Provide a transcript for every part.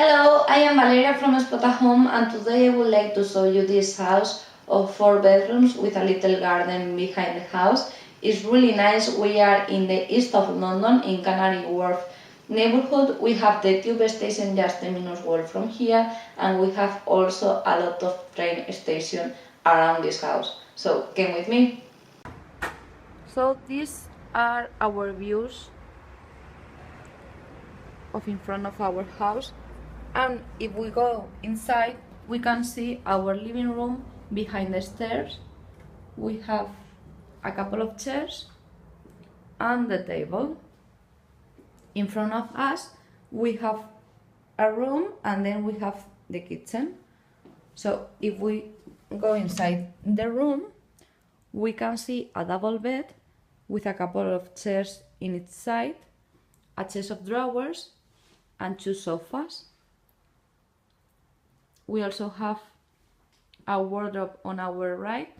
Hello, I am Valeria from Spotahome and today I would like to show you this house of 4 bedrooms with a little garden behind the house. It's really nice. We are in the east of London in Canary Wharf neighborhood. We have the tube station just 10 minutes walk from here, and we have also a lot of train station around this house. So come with me. So these are our views of in front of our house, and if we go inside we can see our living room. Behind the stairs we have a couple of chairs and the table. In front of us we have a room, and then we have the kitchen. So if we go inside the room we can see a double bed with a couple of chairs in its side, a chest of drawers and 2 sofas. We also have a wardrobe on our right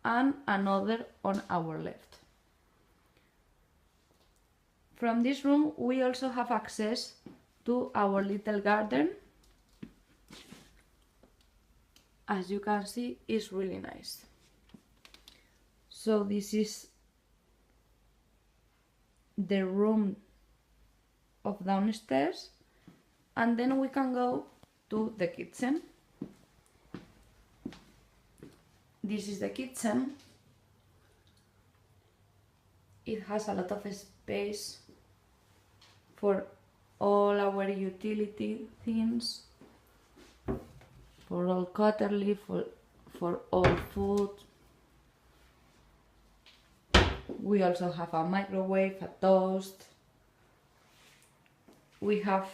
and another on our left. From this room we also have access to our little garden. As you can see, it's really nice. So this is the room of downstairs, and then we can go to the kitchen. This is the kitchen. It has a lot of space for all our utility things, for all cutlery, for all food. We also have a microwave, a toast. We have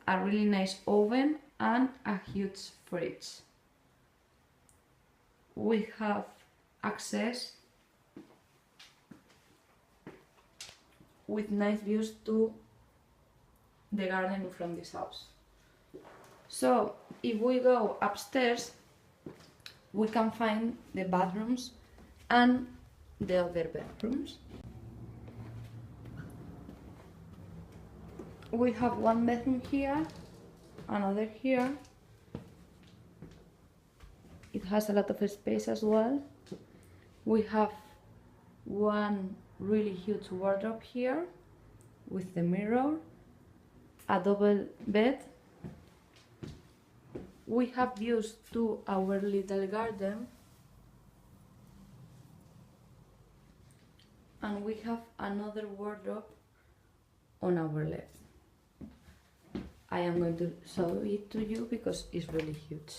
a really nice oven and a huge fridge. We have access with nice views to the garden from this house. So if we go upstairs we can find the bathrooms and the other bedrooms. We have one bedroom here, another here. It has a lot of space as well. We have one really huge wardrobe here with the mirror, a double bed. We have views to our little garden, and we have another wardrobe on our left. I am going to show it to you because it's really huge.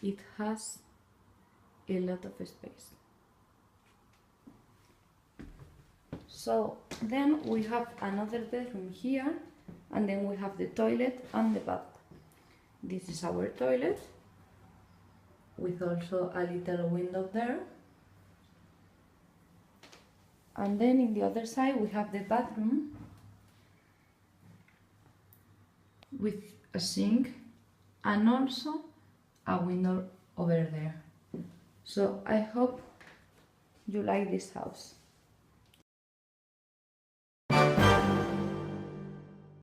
It has a lot of space. So then we have another bedroom here, and then we have the toilet and the bath. This is our toilet with also a little window there. And then in the other side we have the bathroom with a sink and also a window over there. So I hope you like this house.